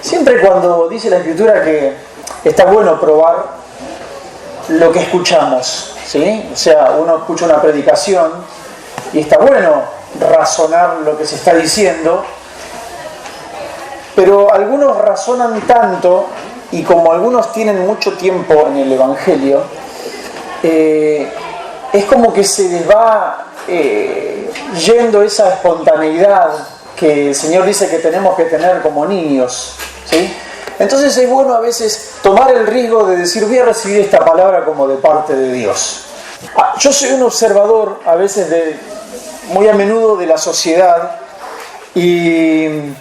Siempre cuando dice la Escritura que está bueno probar lo que escuchamos, ¿sí? O sea, uno escucha una predicación y está bueno razonar lo que se está diciendo, pero algunos razonan tanto, y como algunos tienen mucho tiempo en el Evangelio, es como que se les va yendo esa espontaneidad que el Señor dice que tenemos que tener como niños, ¿sí? Entonces es bueno a veces tomar el riesgo de decir, voy a recibir esta palabra como de parte de Dios. Yo soy un observador a veces muy a menudo de la sociedad, y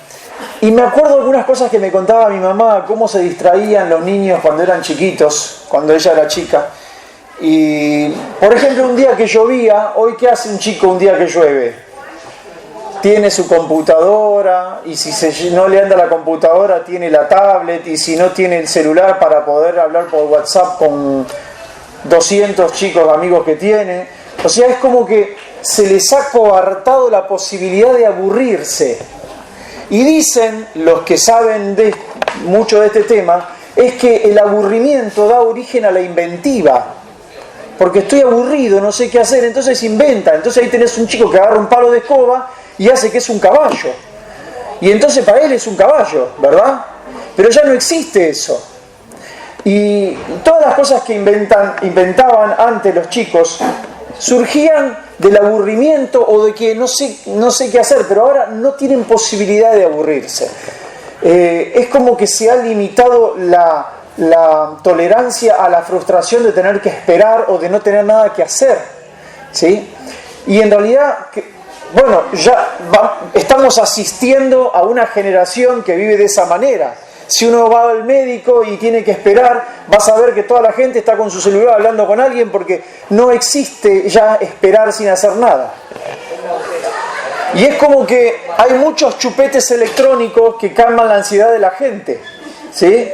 me acuerdo de algunas cosas que me contaba mi mamá, cómo se distraían los niños cuando eran chiquitos, cuando ella era chica. Y, por ejemplo, un día que llovía, hoy ¿qué hace un chico un día que llueve? Tiene su computadora, y si no le anda la computadora, tiene la tablet, y si no tiene el celular para poder hablar por WhatsApp con 200 chicos amigos que tiene. O sea, es como que se les ha coartado la posibilidad de aburrirse. Y dicen los que saben mucho de este tema, es que el aburrimiento da origen a la inventiva. Porque estoy aburrido, no sé qué hacer, entonces inventa. Entonces ahí tenés un chico que agarra un palo de escoba y hace que es un caballo. Y entonces para él es un caballo, ¿verdad? Pero ya no existe eso. Y todas las cosas que inventaban antes los chicos surgían del aburrimiento o de que no sé qué hacer, pero ahora no tienen posibilidad de aburrirse. Es como que se ha limitado la tolerancia a la frustración de tener que esperar o de no tener nada que hacer, ¿sí? Y en realidad, bueno, estamos asistiendo a una generación que vive de esa manera. Si uno va al médico y tiene que esperar, vas a ver que toda la gente está con su celular hablando con alguien, porque no existe ya esperar sin hacer nada. Y es como que hay muchos chupetes electrónicos que calman la ansiedad de la gente, ¿sí?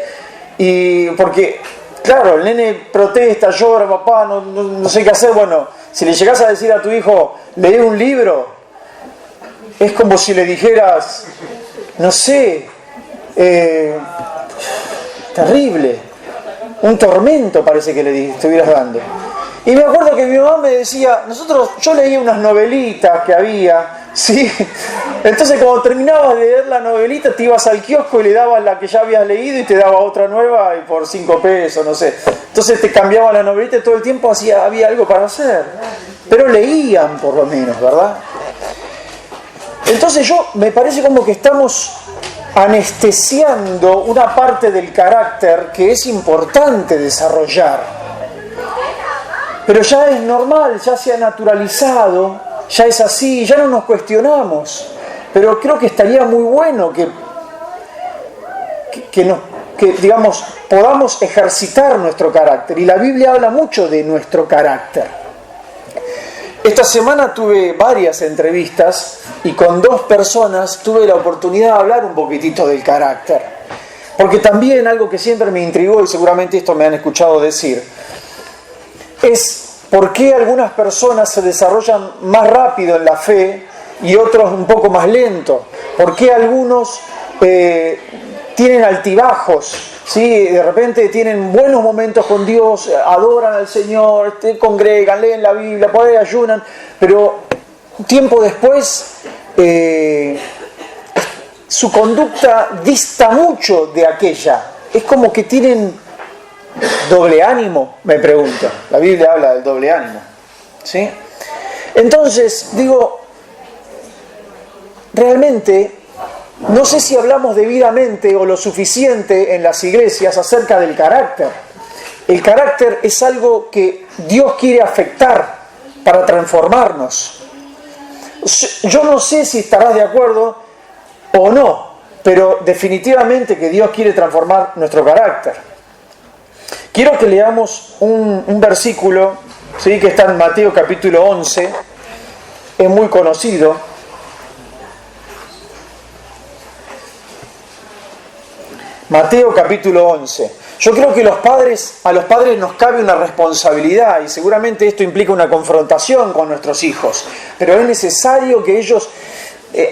Y porque, claro, el nene protesta, llora, papá, no sé qué hacer. Bueno, si le llegás a decir a tu hijo, lee un libro, es como si le dijeras, no sé, terrible, un tormento parece que le estuvieras dando. Y me acuerdo que mi mamá me decía, yo leía unas novelitas que había, ¿sí? Entonces cuando terminabas de leer la novelita te ibas al kiosco y le dabas la que ya habías leído y te daba otra nueva y por 5 pesos, no sé. Entonces te cambiaban la novelita y todo el tiempo había algo para hacer. Pero leían por lo menos, ¿verdad? Entonces me parece como que estamos anestesiando una parte del carácter que es importante desarrollar. Pero ya es normal, ya se ha naturalizado, ya es así, ya no nos cuestionamos. Pero creo que estaría muy bueno que digamos, podamos ejercitar nuestro carácter. Y la Biblia habla mucho de nuestro carácter. Esta semana tuve varias entrevistas y con 2 personas tuve la oportunidad de hablar un poquitito del carácter. Porque también algo que siempre me intrigó, y seguramente esto me han escuchado decir, es por qué algunas personas se desarrollan más rápido en la fe y otros un poco más lento. ¿Por qué algunos tienen altibajos? ¿Sí? De repente tienen buenos momentos con Dios, adoran al Señor, congregan, leen la Biblia, por ahí ayunan, pero tiempo después su conducta dista mucho de aquella. Es como que tienen doble ánimo, me pregunto. La Biblia habla del doble ánimo, ¿sí? Entonces, digo, realmente no sé si hablamos debidamente o lo suficiente en las iglesias acerca del carácter. El carácter es algo que Dios quiere afectar para transformarnos. Yo no sé si estarás de acuerdo o no, pero definitivamente que Dios quiere transformar nuestro carácter. Quiero que leamos un versículo, ¿sí?, que está en Mateo capítulo 11, es muy conocido. Mateo capítulo 11. Yo creo que a los padres nos cabe una responsabilidad, y seguramente esto implica una confrontación con nuestros hijos, pero es necesario que ellos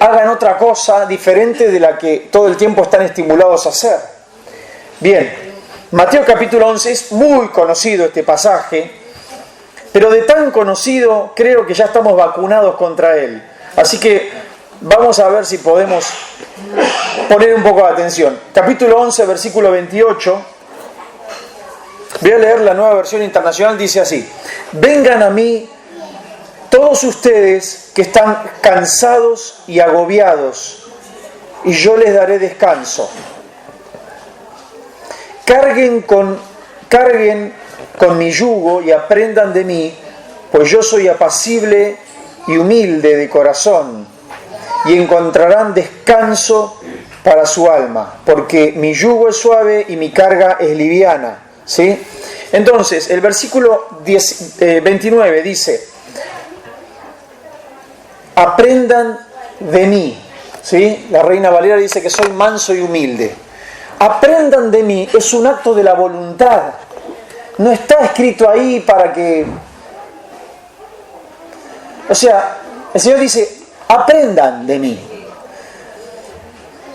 hagan otra cosa diferente de la que todo el tiempo están estimulados a hacer. Bien, Mateo capítulo 11 es muy conocido este pasaje, pero de tan conocido creo que ya estamos vacunados contra él. Así que vamos a ver si podemos poner un poco de atención. Capítulo 11, versículo 28. Voy a leer la Nueva Versión Internacional, dice así: vengan a mí todos ustedes que están cansados y agobiados, y yo les daré descanso. Carguen con mi yugo y aprendan de mí, pues yo soy apacible y humilde de corazón, y encontrarán descanso para su alma, porque mi yugo es suave y mi carga es liviana. ¿Sí? Entonces, el versículo 29 dice: aprendan de mí. ¿Sí? La Reina Valera dice que soy manso y humilde. Aprendan de mí es un acto de la voluntad. No está escrito ahí para que... O sea, el Señor dice: aprendan de mí.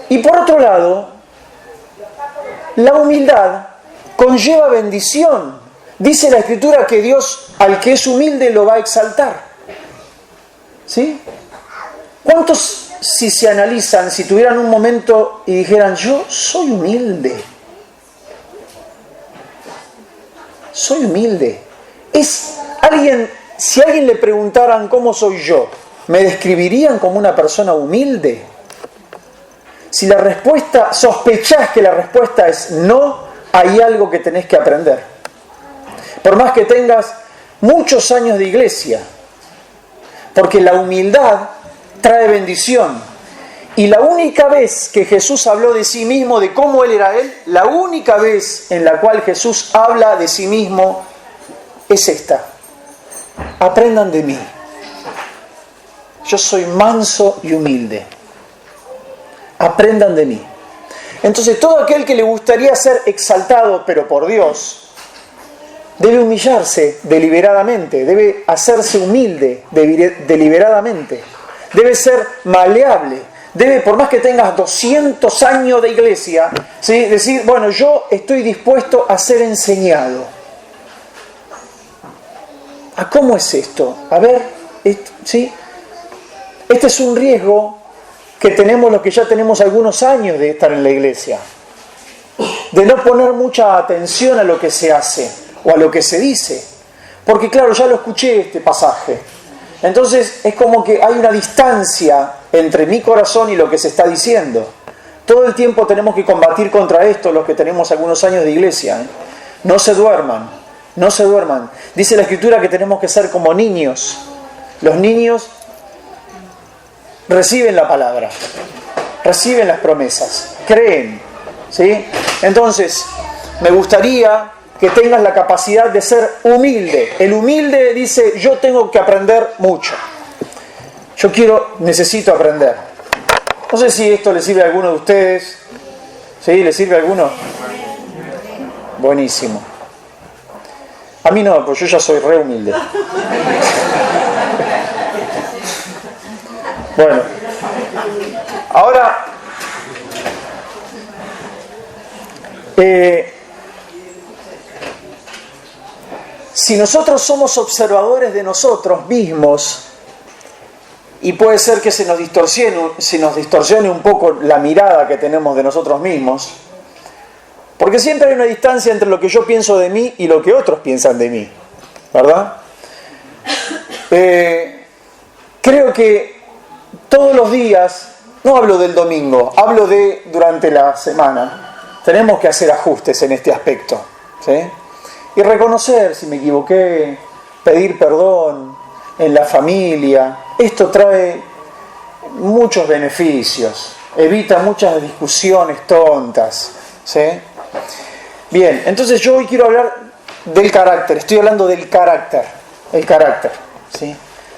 Y por otro lado, la humildad conlleva bendición. Dice la Escritura que Dios al que es humilde lo va a exaltar. ¿Sí? ¿Cuántos, si se analizan, si tuvieran un momento y dijeran: yo soy humilde? Soy humilde. Si a alguien le preguntaran cómo soy yo, ¿me describirían como una persona humilde? Si la respuesta, sospechás que la respuesta es no, hay algo que tenés que aprender. Por más que tengas muchos años de iglesia, porque la humildad trae bendición. Y la única vez que Jesús habló de sí mismo, de cómo Él era Él, la única vez en la cual Jesús habla de sí mismo es esta: aprendan de mí. Yo soy manso y humilde. Aprendan de mí. Entonces, todo aquel que le gustaría ser exaltado, pero por Dios, debe humillarse deliberadamente, debe hacerse humilde deliberadamente, debe ser maleable, debe, por más que tengas 200 años de iglesia, ¿sí?, decir: bueno, yo estoy dispuesto a ser enseñado. ¿A cómo es esto? A ver, ¿sí? Este es un riesgo que tenemos los que ya tenemos algunos años de estar en la iglesia, de no poner mucha atención a lo que se hace o a lo que se dice, porque claro, ya lo escuché este pasaje, entonces es como que hay una distancia entre mi corazón y lo que se está diciendo. Todo el tiempo tenemos que combatir contra esto los que tenemos algunos años de iglesia, ¿eh? No se duerman, no se duerman. Dice la Escritura que tenemos que ser como niños. Los niños reciben la palabra, reciben las promesas, creen, ¿sí? Entonces, me gustaría que tengas la capacidad de ser humilde. El humilde dice: yo tengo que aprender mucho. Necesito aprender. No sé si esto le sirve a alguno de ustedes. ¿Sí? ¿Le sirve a alguno? Buenísimo. A mí no, pues yo ya soy re humilde. Bueno, ahora, si nosotros somos observadores de nosotros mismos, y puede ser que se nos distorsione un poco la mirada que tenemos de nosotros mismos, porque siempre hay una distancia entre lo que yo pienso de mí y lo que otros piensan de mí, ¿verdad? Creo que todos los días, no hablo del domingo, hablo de durante la semana, tenemos que hacer ajustes en este aspecto, ¿sí? Y reconocer si me equivoqué, pedir perdón en la familia. Esto trae muchos beneficios, evita muchas discusiones tontas, ¿sí? Bien, entonces yo hoy quiero hablar del carácter, estoy hablando del carácter, el carácter, ¿sí?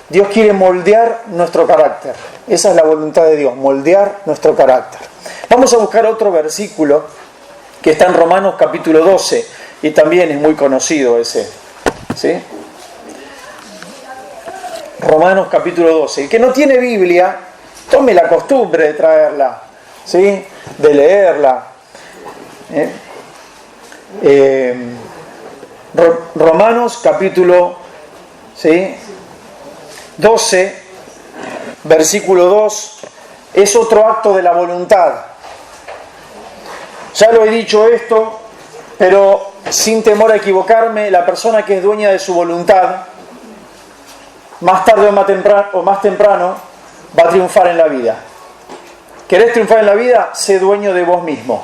Dios quiere moldear nuestro carácter. Esa es la voluntad de Dios, moldear nuestro carácter. Vamos a buscar otro versículo que está en Romanos capítulo 12 y también es muy conocido ese, ¿sí? Romanos capítulo 12. El que no tiene Biblia tome la costumbre de traerla, ¿sí? De leerla. Romanos capítulo, ¿sí? 12, versículo 2, es otro acto de la voluntad. Ya lo he dicho esto, pero sin temor a equivocarme, la persona que es dueña de su voluntad, más tarde o más temprano, va a triunfar en la vida. ¿Querés triunfar en la vida? Sé dueño de vos mismo.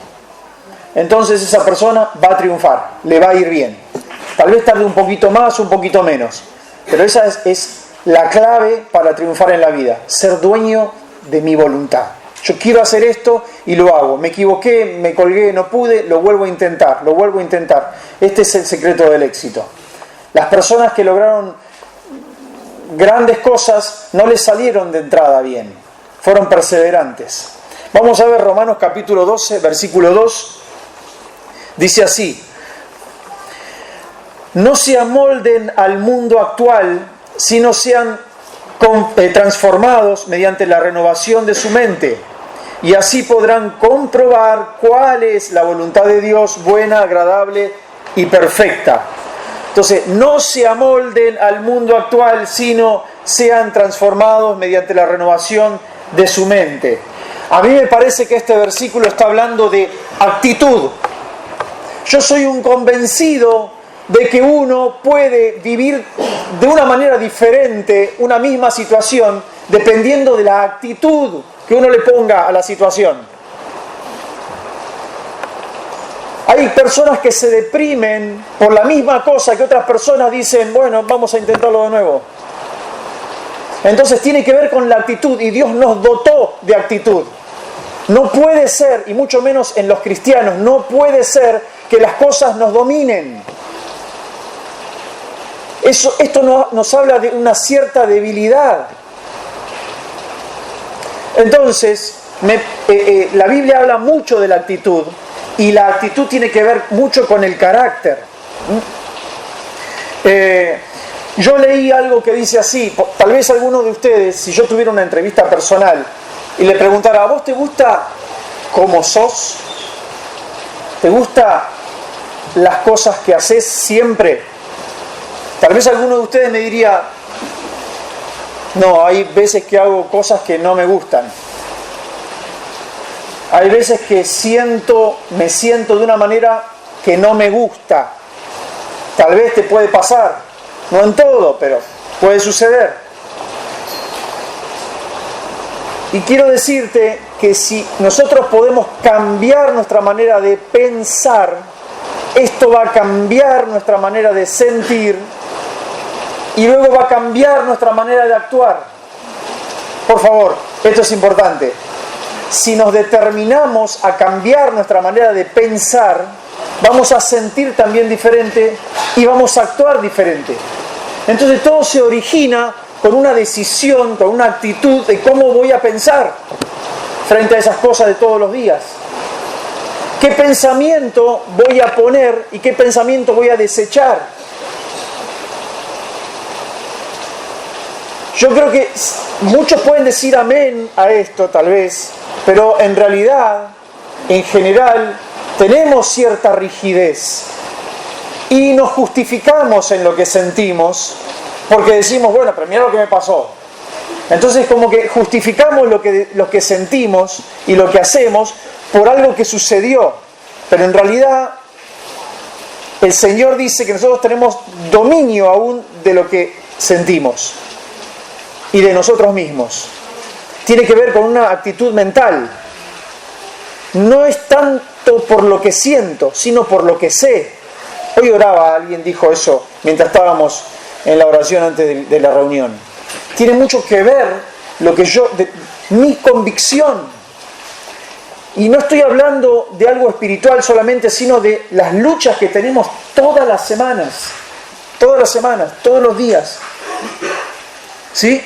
Entonces esa persona va a triunfar, le va a ir bien. Tal vez tarde un poquito más, un poquito menos, pero esa es la clave para triunfar en la vida, ser dueño de mi voluntad. Yo quiero hacer esto y lo hago. Me equivoqué, me colgué, no pude, lo vuelvo a intentar, lo vuelvo a intentar. Este es el secreto del éxito. Las personas que lograron grandes cosas no les salieron de entrada bien, fueron perseverantes. Vamos a ver Romanos capítulo 12, versículo 2. Dice así: no se amolden al mundo actual, sino sean transformados mediante la renovación de su mente, y así podrán comprobar cuál es la voluntad de Dios, buena, agradable y perfecta. Entonces, no se amolden al mundo actual, sino sean transformados mediante la renovación de su mente. A mí me parece que este versículo está hablando de actitud. Yo soy un convencido de que uno puede vivir de una manera diferente una misma situación dependiendo de la actitud que uno le ponga a la situación. Hay personas que se deprimen por la misma cosa que otras personas dicen, bueno, vamos a intentarlo de nuevo. Entonces tiene que ver con la actitud, y Dios nos dotó de actitud. No puede ser, y mucho menos en los cristianos, no puede ser que las cosas nos dominen. Esto nos habla de una cierta debilidad. Entonces, la Biblia habla mucho de la actitud, y la actitud tiene que ver mucho con el carácter. Yo leí algo que dice así, tal vez alguno de ustedes, si yo tuviera una entrevista personal y le preguntara, ¿a vos te gusta cómo sos? ¿Te gustan las cosas que haces siempre? Tal vez alguno de ustedes me diría, no, hay veces que hago cosas que no me gustan. Hay veces que me siento de una manera que no me gusta. Tal vez te puede pasar, no en todo, pero puede suceder. Y quiero decirte que si nosotros podemos cambiar nuestra manera de pensar, esto va a cambiar nuestra manera de sentir y luego va a cambiar nuestra manera de actuar. Por favor, esto es importante. Si nos determinamos a cambiar nuestra manera de pensar, vamos a sentir también diferente y vamos a actuar diferente. Entonces todo se origina con una decisión, con una actitud de cómo voy a pensar frente a esas cosas de todos los días. ¿Qué pensamiento voy a poner y qué pensamiento voy a desechar? Yo creo que muchos pueden decir amén a esto, tal vez, pero en realidad, en general, tenemos cierta rigidez y nos justificamos en lo que sentimos porque decimos, bueno, pero mira lo que me pasó. Entonces como que justificamos lo que sentimos y lo que hacemos por algo que sucedió, pero en realidad el Señor dice que nosotros tenemos dominio aún de lo que sentimos y de nosotros mismos. Tiene que ver con una actitud mental. No es tanto por lo que siento, sino por lo que sé. Hoy oraba, alguien dijo eso mientras estábamos en la oración antes de la reunión. Tiene mucho que ver mi convicción. Y no estoy hablando de algo espiritual solamente, sino de las luchas que tenemos todas las semanas, todos los días. ¿Sí?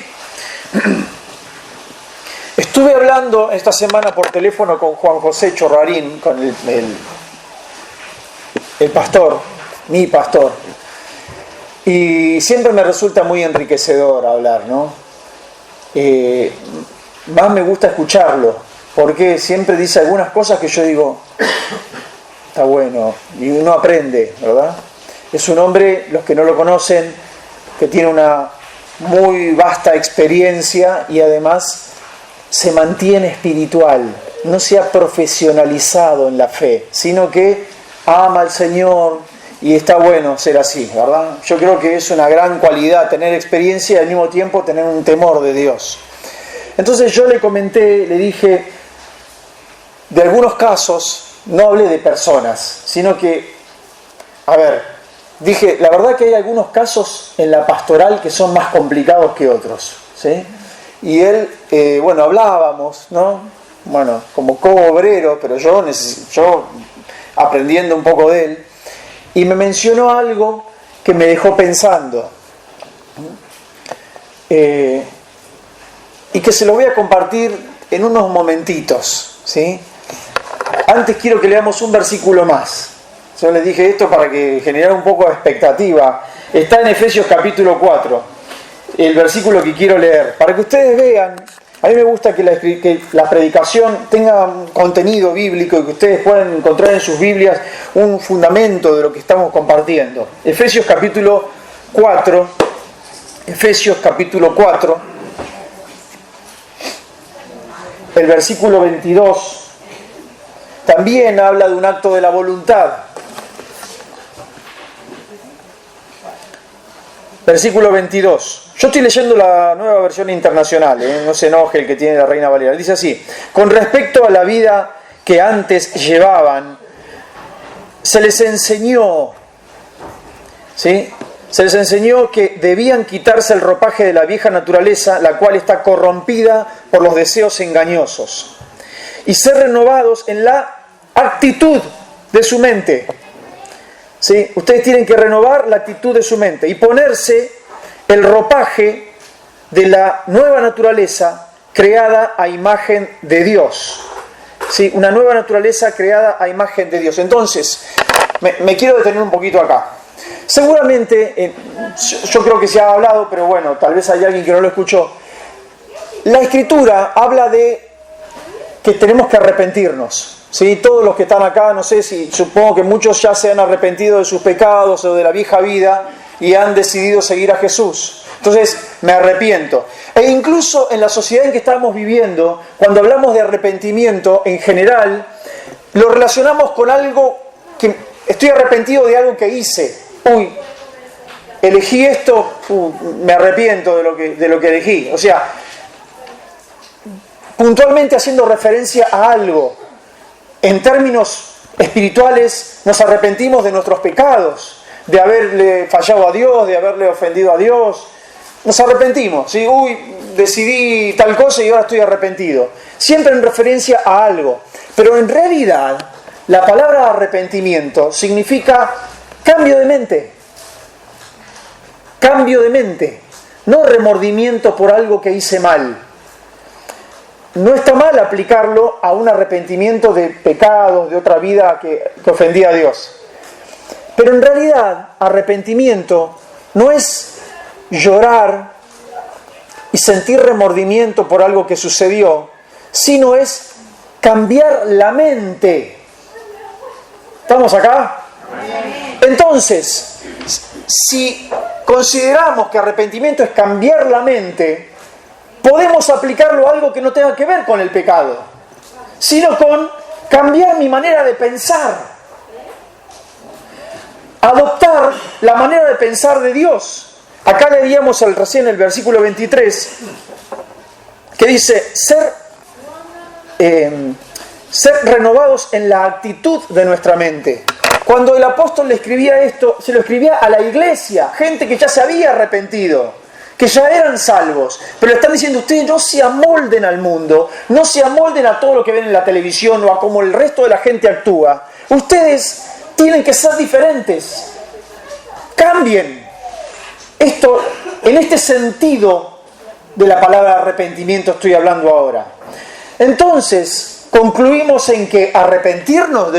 Estuve hablando esta semana por teléfono con Juan José Chorrarín, con el pastor, mi pastor. Y siempre me resulta muy enriquecedor hablar, ¿no? más me gusta escucharlo, porque siempre dice algunas cosas que yo digo, está bueno, y uno aprende, ¿verdad? Es un hombre, los que no lo conocen, que tiene una muy vasta experiencia y además se mantiene espiritual, no se ha profesionalizado en la fe, sino que ama al Señor y está bueno ser así, ¿verdad? Yo creo que es una gran cualidad tener experiencia y al mismo tiempo tener un temor de Dios. Entonces yo le comenté, le dije, de algunos casos, no hablé de personas, sino que, a ver, dije, la verdad que hay algunos casos en la pastoral que son más complicados que otros, ¿sí? Y él, bueno, hablábamos, ¿no? Bueno, como co-obrero, pero yo aprendiendo un poco de él, y me mencionó algo que me dejó pensando, y que se lo voy a compartir en unos momentitos, ¿sí? Antes quiero que leamos un versículo más. Yo les dije esto para que generara un poco de expectativa. Está en Efesios capítulo 4, el versículo que quiero leer, para que ustedes vean. A mí me gusta que la predicación tenga un contenido bíblico y que ustedes puedan encontrar en sus Biblias un fundamento de lo que estamos compartiendo. Efesios capítulo 4, el versículo 22, también habla de un acto de la voluntad. Versículo 22. Yo estoy leyendo la nueva versión internacional, no se enoje el que tiene la Reina Valera. Dice así: con respecto a la vida que antes llevaban, se les enseñó, ¿sí? Se les enseñó que debían quitarse el ropaje de la vieja naturaleza, la cual está corrompida por los deseos engañosos, y ser renovados en la actitud de su mente. ¿Sí? Ustedes tienen que renovar la actitud de su mente y ponerse el ropaje de la nueva naturaleza creada a imagen de Dios. ¿Sí? Una nueva naturaleza creada a imagen de Dios. Entonces, me quiero detener un poquito acá. Seguramente, yo creo que se ha hablado, pero bueno, tal vez hay alguien que no lo escuchó. La Escritura habla de que tenemos que arrepentirnos. ¿Sí? Todos los que están acá, no sé si, supongo que muchos ya se han arrepentido de sus pecados o de la vieja vida y han decidido seguir a Jesús. Entonces, me arrepiento. E incluso en la sociedad en que estamos viviendo, cuando hablamos de arrepentimiento, en general, lo relacionamos con algo que estoy arrepentido de algo que hice. Uy, elegí esto, me arrepiento de lo que elegí. O sea, puntualmente haciendo referencia a algo. En términos espirituales, nos arrepentimos de nuestros pecados, de haberle fallado a Dios, de haberle ofendido a Dios. Nos arrepentimos, ¿sí? Uy, decidí tal cosa y ahora estoy arrepentido. Siempre en referencia a algo. Pero en realidad, la palabra arrepentimiento significa cambio de mente. Cambio de mente. No remordimiento por algo que hice mal. No está mal aplicarlo a un arrepentimiento de pecados, de otra vida que ofendía a Dios. Pero en realidad, arrepentimiento no es llorar y sentir remordimiento por algo que sucedió, sino es cambiar la mente. ¿Estamos acá? Entonces, si consideramos que arrepentimiento es cambiar la mente, podemos aplicarlo a algo que no tenga que ver con el pecado, sino con cambiar mi manera de pensar. Adoptar la manera de pensar de Dios. Acá leíamos recién el versículo 23, que dice, ser renovados en la actitud de nuestra mente. Cuando el apóstol le escribía esto, se lo escribía a la iglesia, gente que ya se había arrepentido, que ya eran salvos, pero le están diciendo, ustedes no se amolden al mundo, no se amolden a todo lo que ven en la televisión o a cómo el resto de la gente actúa. Ustedes tienen que ser diferentes. Cambien. Esto, en este sentido de la palabra arrepentimiento estoy hablando ahora. Entonces, concluimos en que arrepentirnos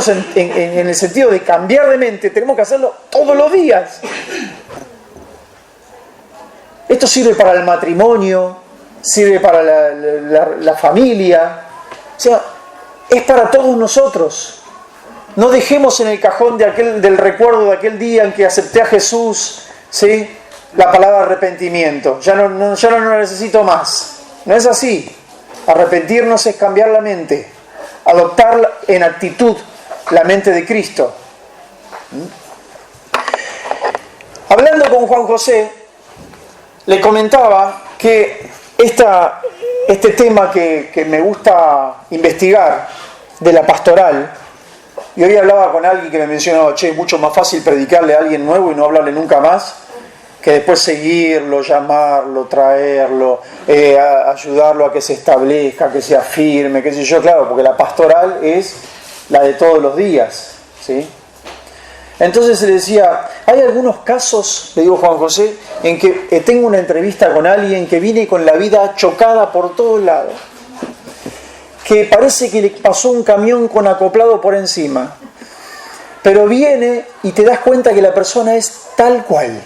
en el sentido de cambiar de mente, tenemos que hacerlo todos los días. Esto sirve para el matrimonio, sirve para la familia. O sea, es para todos nosotros. No dejemos en el cajón del recuerdo de aquel día en que acepté a Jesús, ¿sí?, la palabra arrepentimiento. Ya no lo necesito más. No es así. Arrepentirnos es cambiar la mente, adoptar en actitud la mente de Cristo. Hablando con Juan José, le comentaba que este tema que me gusta investigar, de la pastoral, y hoy hablaba con alguien que me mencionaba, es mucho más fácil predicarle a alguien nuevo y no hablarle nunca más, que después seguirlo, llamarlo, traerlo, ayudarlo a que se establezca, que se afirme, qué sé yo, claro, porque la pastoral es la de todos los días, ¿sí? Entonces se decía, hay algunos casos, le digo Juan José, en que tengo una entrevista con alguien que viene con la vida chocada por todos lados, que parece que le pasó un camión con acoplado por encima, pero viene y te das cuenta que la persona es tal cual,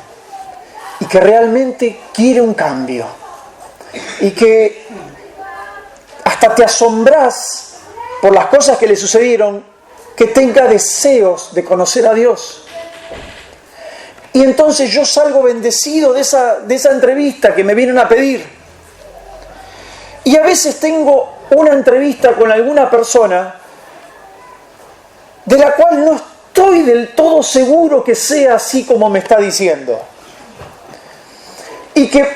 y que realmente quiere un cambio, y que hasta te asombrás por las cosas que le sucedieron, que tenga deseos de conocer a Dios. Y entonces yo salgo bendecido de esa entrevista que me vienen a pedir. Y a veces tengo una entrevista con alguna persona de la cual no estoy del todo seguro que sea así como me está diciendo. Y que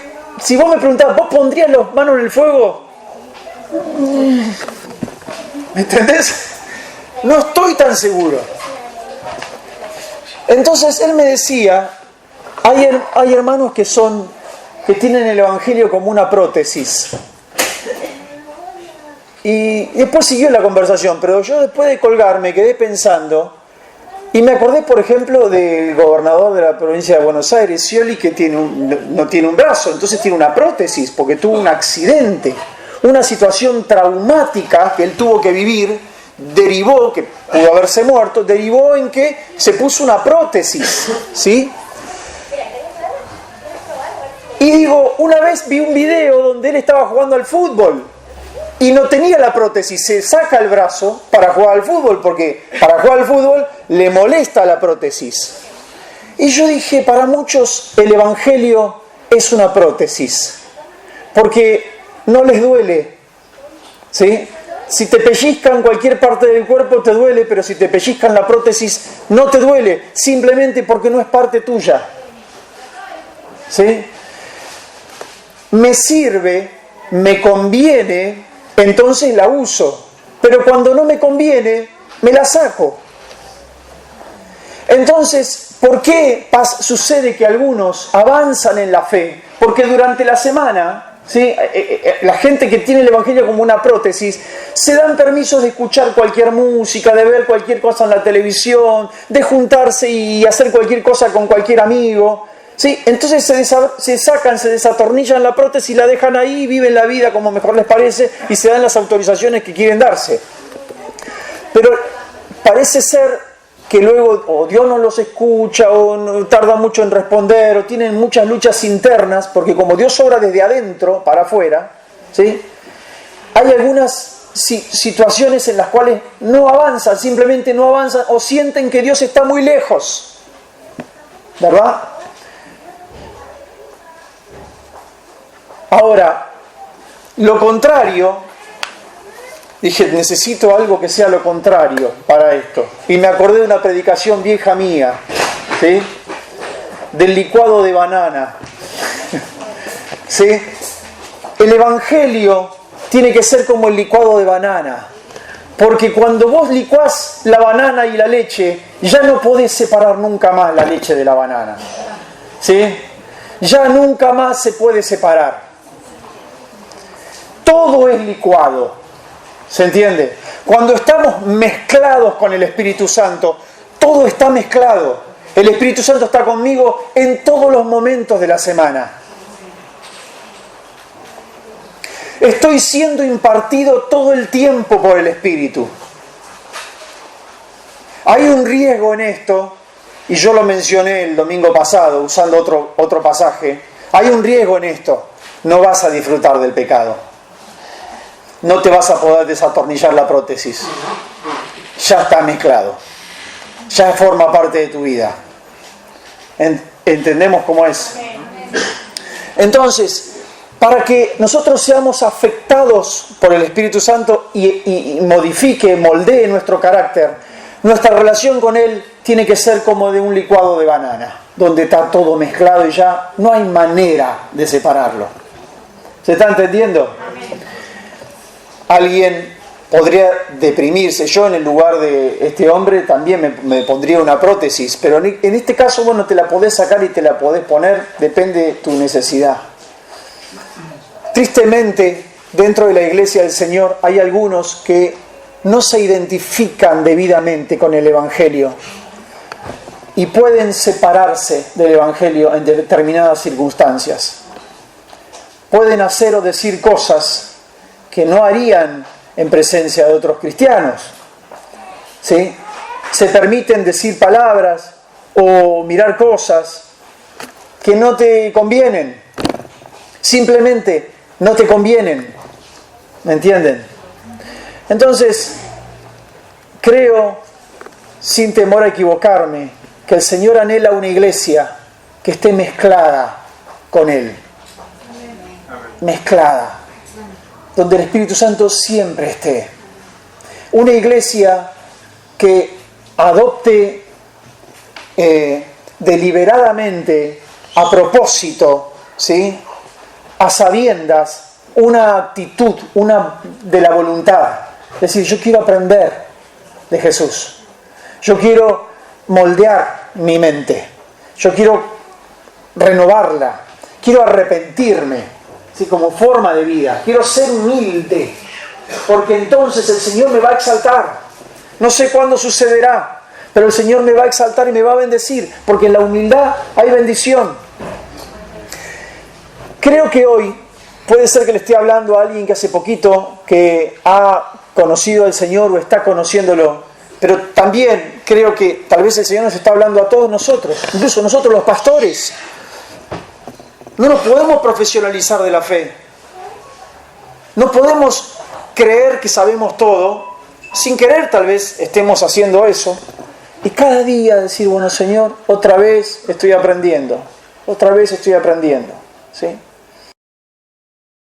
si vos me preguntás, ¿vos pondrías las manos en el fuego? ¿Me entendés? No estoy tan seguro. Entonces él me decía, hay hermanos que tienen el Evangelio como una prótesis. Y después siguió la conversación, pero yo después de colgar me quedé pensando, y me acordé, por ejemplo, del gobernador de la provincia de Buenos Aires, Scioli, que no tiene un brazo, entonces tiene una prótesis, porque tuvo un accidente, una situación traumática que él tuvo que vivir, derivó, que pudo haberse muerto, derivó en que se puso una prótesis, ¿sí? Y digo, una vez vi un video donde él estaba jugando al fútbol y no tenía la prótesis, se saca el brazo para jugar al fútbol, porque para jugar al fútbol le molesta la prótesis. Y yo dije, para muchos el Evangelio es una prótesis, porque no les duele, ¿sí? Si te pellizcan cualquier parte del cuerpo te duele, pero si te pellizcan la prótesis no te duele, simplemente porque no es parte tuya. ¿Sí? Me sirve, me conviene, entonces la uso. Pero cuando no me conviene, me la saco. Entonces, ¿por qué sucede que algunos avanzan en la fe? Porque durante la semana, ¿sí?, la gente que tiene el Evangelio como una prótesis, se dan permisos de escuchar cualquier música, de ver cualquier cosa en la televisión, de juntarse y hacer cualquier cosa con cualquier amigo, ¿sí? Entonces se desatornillan la prótesis, la dejan ahí, viven la vida como mejor les parece y se dan las autorizaciones que quieren darse. Pero parece ser que luego o Dios no los escucha o no, tarda mucho en responder o tienen muchas luchas internas, porque como Dios obra desde adentro para afuera, ¿sí?, hay algunas situaciones en las cuales no avanzan, simplemente no avanzan o sienten que Dios está muy lejos, ¿verdad? Ahora, lo contrario, dije, necesito algo que sea lo contrario para esto. Y me acordé de una predicación vieja mía, ¿sí?, del licuado de banana. ¿Sí? El Evangelio tiene que ser como el licuado de banana. Porque cuando vos licuás la banana y la leche, ya no podés separar nunca más la leche de la banana. ¿Sí? Ya nunca más se puede separar. Todo es licuado. ¿Se entiende? Cuando estamos mezclados con el Espíritu Santo, todo está mezclado. El Espíritu Santo está conmigo en todos los momentos de la semana. Estoy siendo impartido todo el tiempo por el Espíritu. Hay un riesgo en esto, y yo lo mencioné el domingo pasado usando otro pasaje. Hay un riesgo en esto, no vas a disfrutar del pecado. No te vas a poder desatornillar la prótesis. Ya está mezclado. Ya forma parte de tu vida. ¿Entendemos cómo es? Entonces, para que nosotros seamos afectados por el Espíritu Santo y modifique, moldee nuestro carácter, nuestra relación con Él tiene que ser como de un licuado de banana, donde está todo mezclado y ya no hay manera de separarlo. ¿Se está entendiendo? Alguien podría deprimirse. Yo en el lugar de este hombre también me pondría una prótesis, pero en este caso, bueno, te la podés sacar y te la podés poner, depende de tu necesidad. Tristemente, dentro de la iglesia del Señor hay algunos que no se identifican debidamente con el Evangelio y pueden separarse del Evangelio en determinadas circunstancias. Pueden hacer o decir cosas que no harían en presencia de otros cristianos, ¿sí? Se permiten decir palabras o mirar cosas que no te convienen. Simplemente no te convienen. ¿Me entienden? Entonces, creo, sin temor a equivocarme, que el Señor anhela una iglesia que esté mezclada con Él. Mezclada. Donde el Espíritu Santo siempre esté. Una iglesia que adopte deliberadamente, a propósito, ¿sí?, a sabiendas, una actitud, una de la voluntad. Es decir, yo quiero aprender de Jesús. Yo quiero moldear mi mente. Yo quiero renovarla. Quiero arrepentirme, ¿sí?, como forma de vida. Quiero ser humilde, porque entonces el Señor me va a exaltar. No sé cuándo sucederá, pero el Señor me va a exaltar y me va a bendecir, porque en la humildad hay bendición. Creo que hoy puede ser que le esté hablando a alguien que hace poquito que ha conocido al Señor o está conociéndolo, pero también creo que tal vez el Señor nos está hablando a todos nosotros, incluso nosotros los pastores. No nos podemos profesionalizar de la fe. No podemos creer que sabemos todo. Sin querer tal vez estemos haciendo eso. Y cada día decir, bueno, Señor, otra vez estoy aprendiendo. Otra vez estoy aprendiendo. ¿Sí?